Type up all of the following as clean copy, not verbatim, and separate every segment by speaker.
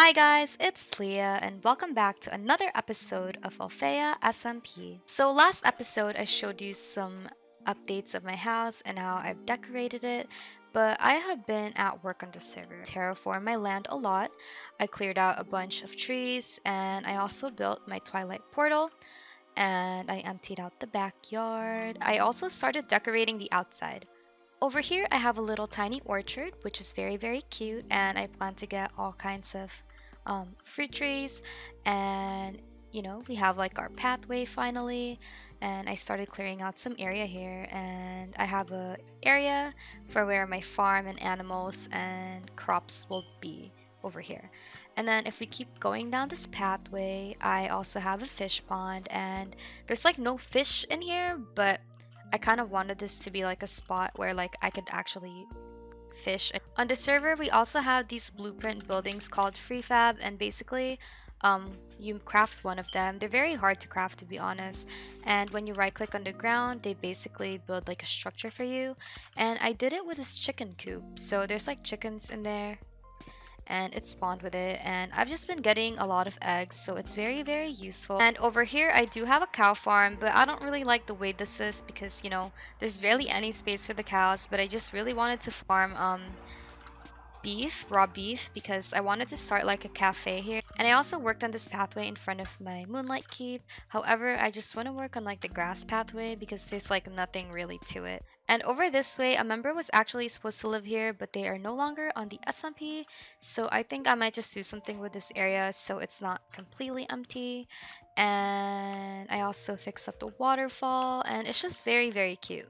Speaker 1: Hi guys, it's Leah and welcome back to another episode of Alfea SMP. So last episode I showed you some updates of my house and how I've decorated it, but I have been at work on the server. Terraform my land a lot. I cleared out a bunch of trees and I also built my twilight portal and I emptied out the backyard. I also started decorating the outside. Over here I have a little tiny orchard which is very cute, and I plan to get all kinds of fruit trees, and we have like our pathway finally, and I started clearing out some area here, and I have a area for where my farm and animals and crops will be over here. And then if we keep going down this pathway, I also have a fish pond, and there's like no fish in here, but I kind of wanted this to be like a spot where like I could actually fish. On the server, we also have these blueprint buildings called prefab, and basically you craft one of them. They're very hard to craft, to be honest, and when you right click on the ground, they basically build like a structure for you. And I did it with this chicken coop, so there's like chickens in there and it spawned with it, and I've just been getting a lot of eggs, so it's very useful. And over here I do have a cow farm, but I don't really like the way this is because there's barely any space for the cows, but I just really wanted to farm raw beef, because I wanted to start like a cafe here. And I also worked on this pathway in front of my moonlight keep. However, I just want to work on like the grass pathway because there's like nothing really to it. And over this way, a member was actually supposed to live here, but they are no longer on the SMP. So I think I might just do something with this area so it's not completely empty. And I also fixed up the waterfall, and it's just very cute.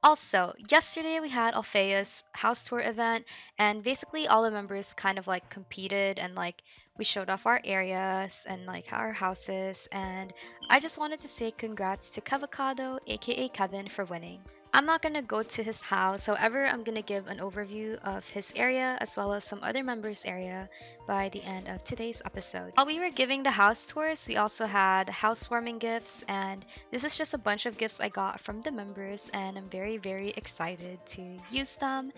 Speaker 1: Also, yesterday we had Alfea's house tour event, and basically all the members kind of like competed, and like we showed off our areas and like our houses, and I just wanted to say congrats to Kevacado, aka Kevin, for winning. I'm not gonna go to his house, however, I'm gonna give an overview of his area as well as some other members' area by the end of today's episode. While we were giving the house tours, we also had housewarming gifts, and this is just a bunch of gifts I got from the members, and I'm very excited to use them.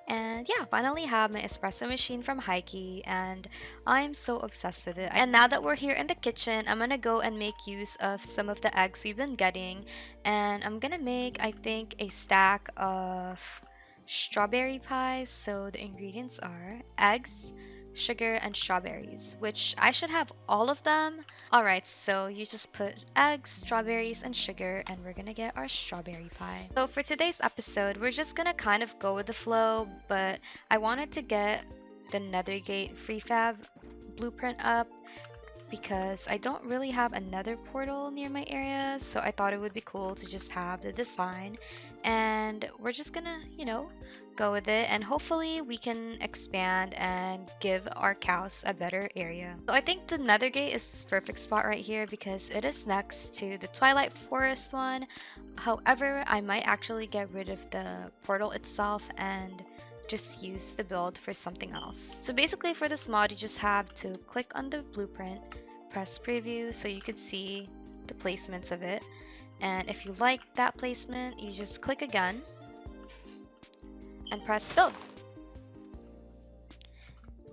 Speaker 1: And yeah, finally have my espresso machine from Heike, and I'm so obsessed with it. And now that we're here in the kitchen, I'm gonna go and make use of some of the eggs we've been getting, and I'm gonna make, I think, a stack of strawberry pies. So the ingredients are eggs, sugar, and strawberries, which I should have all of them. Alright, so you just put eggs, strawberries, and sugar, and we're gonna get our strawberry pie. So for today's episode, we're just gonna kind of go with the flow, but I wanted to get the Nethergate prefab blueprint up because I don't really have a nether portal near my area, so I thought it would be cool to just have the design, and we're just gonna, go with it, and hopefully we can expand and give our cows a better area. So I think the Nethergate is the perfect spot right here because it is next to the Twilight Forest one. However, I might actually get rid of the portal itself and just use the build for something else. So basically for this mod, you just have to click on the blueprint, press preview so you could see the placements of it, and if you like that placement, you just click again and press build,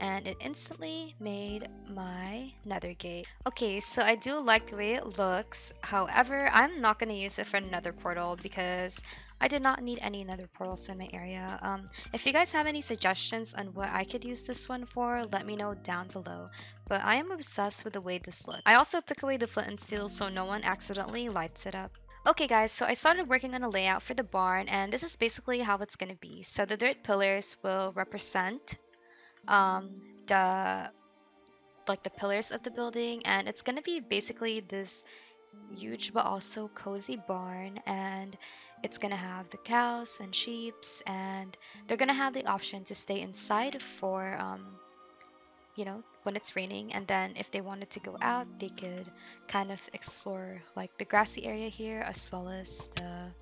Speaker 1: and it instantly made my Nethergate. Okay, so I do like the way it looks. However, I'm not going to use it for another portal because I did not need any nether portals in my area. If you guys have any suggestions on what I could use this one for, let me know down below. But I am obsessed with the way this looks. I also took away the flint and steel so no one accidentally lights it up. Okay guys, so I started working on a layout for the barn, and this is basically how it's gonna be. So the dirt pillars will represent the pillars of the building, and it's gonna be basically this huge but also cozy barn, and it's gonna have the cows and sheeps, and they're gonna have the option to stay inside for when it's raining, and then if they wanted to go out, they could kind of explore like the grassy area here as well as the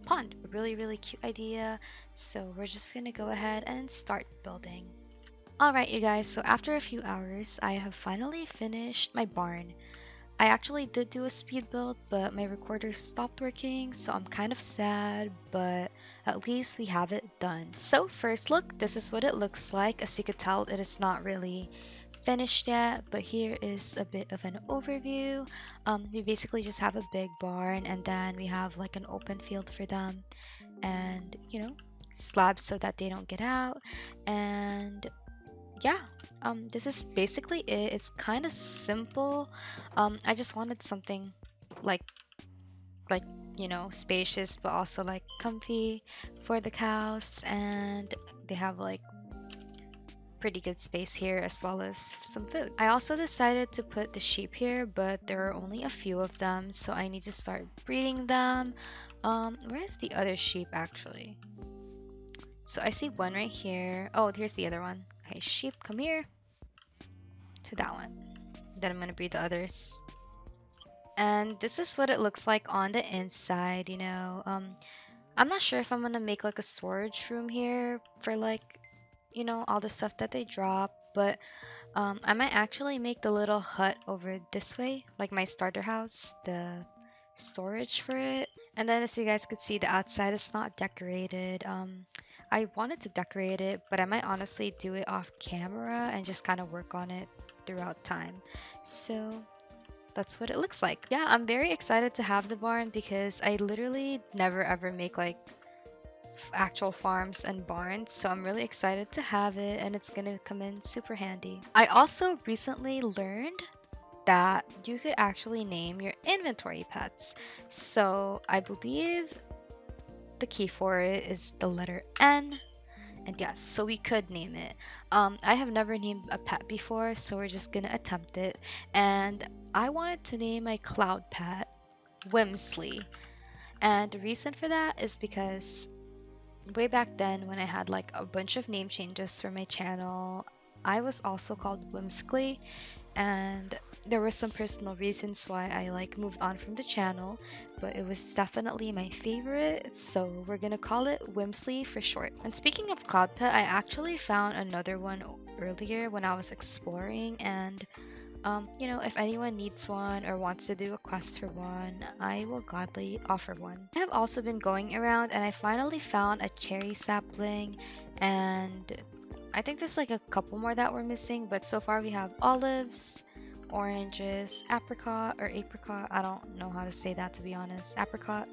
Speaker 1: pond. A really cute idea. So we're just gonna go ahead and start building. Alright you guys, so after a few hours I have finally finished my barn. I actually did do a speed build, but my recorder stopped working, so I'm kind of sad, but at least we have it done. So first look, this is what it looks like. As you could tell, it is not really finished yet, but here is a bit of an overview. We basically just have a big barn, and then we have like an open field for them, and slabs so that they don't get out. And yeah, this is basically it. It's kind of simple. I just wanted something like like spacious but also like comfy for the cows, and they have like pretty good space here as well as some food. I also decided to put the sheep here, but there are only a few of them, so I need to start breeding them. Where's the other sheep actually? So I see one right here. Oh, here's the other one. Okay, sheep, come here to that one. Then I'm gonna breed the others. And this is what it looks like on the inside, I'm not sure if I'm gonna make like a storage room here for like, all the stuff that they drop, but I might actually make the little hut over this way, like my starter house, the storage for it. And then as you guys could see, the outside is not decorated. I wanted to decorate it, but I might honestly do it off camera and just kind of work on it throughout time. So that's what it looks like. Yeah, I'm very excited to have the barn because I literally never ever make like actual farms and barns, so I'm really excited to have it, and it's gonna come in super handy. I also recently learned that you could actually name your inventory pets. So I believe the key for it is the letter N. And yes, so we could name it. I have never named a pet before, so we're just gonna attempt it. And I wanted to name my cloud pet Whimsley. And the reason for that is because way back then when I had like a bunch of name changes for my channel, I was also called Whimsically, and there were some personal reasons why I like moved on from the channel, but it was definitely my favorite, so we're gonna call it Whimsley for short. And speaking of cloud pet, I actually found another one earlier when I was exploring, and if anyone needs one or wants to do a quest for one, I will gladly offer one. I have also been going around and I finally found a cherry sapling, and I think there's like a couple more that we're missing, but so far we have olives, oranges, apricot, I don't know how to say that to be honest, apricot,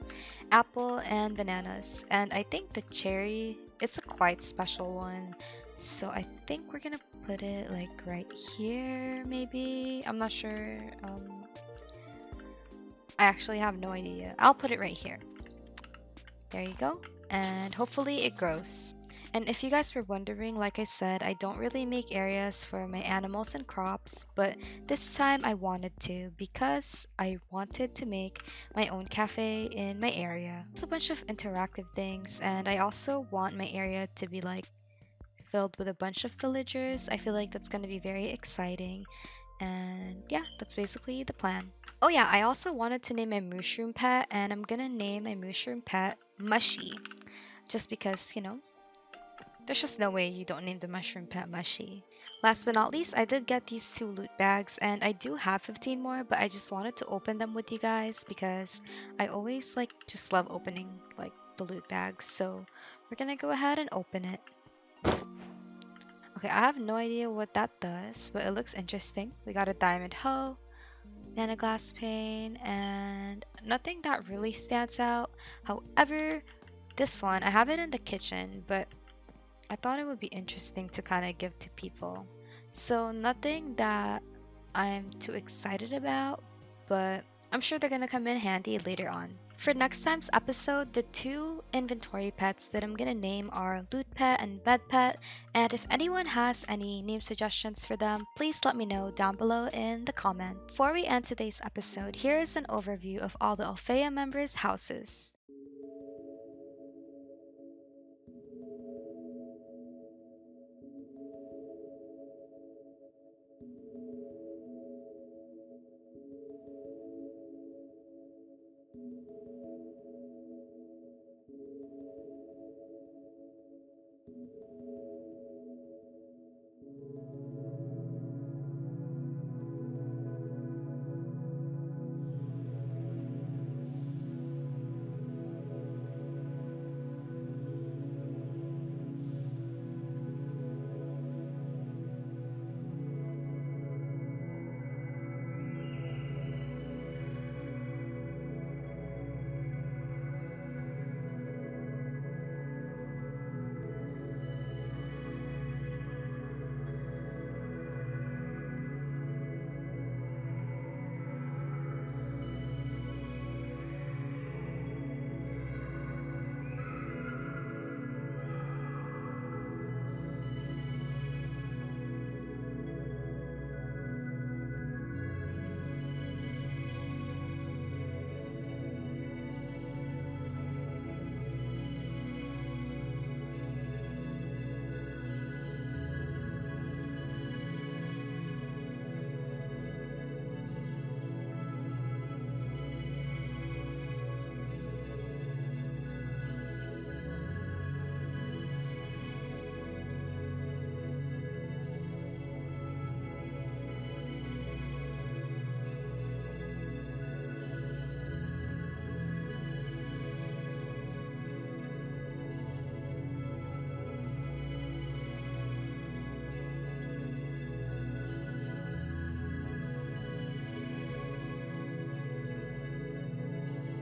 Speaker 1: apple, and bananas. And I think the cherry, it's a quite special one, so I think we're gonna put it like right here maybe. I'm not sure. I actually have no idea. I'll put it right here. There you go. And hopefully it grows. And if you guys were wondering, like I said, I don't really make areas for my animals and crops, but this time I wanted to because I wanted to make my own cafe in my area. It's a bunch of interactive things, and I also want my area to be like filled with a bunch of villagers. I feel like that's going to be very exciting, and yeah, that's basically the plan. Oh yeah, I also wanted to name my mushroom pet, and I'm gonna name my mushroom pet Mushy, just because, there's just no way you don't name the mushroom pet Mushy. Last but not least, I did get these 2 loot bags, and I do have 15 more, but I just wanted to open them with you guys because I always just love opening like the loot bags. So we're gonna go ahead and open it. Okay, I have no idea what that does, but it looks interesting. We got a diamond hoe, nanoglass pane, and nothing that really stands out. However, this one, I have it in the kitchen, but I thought it would be interesting to kind of give to people. So nothing that I'm too excited about, but I'm sure they're gonna come in handy later on. For next time's episode, the 2 inventory pets that I'm gonna name are Loot Pet and Bed Pet, and if anyone has any name suggestions for them, please let me know down below in the comments. Before we end today's episode, here is an overview of all the Alfea members' houses.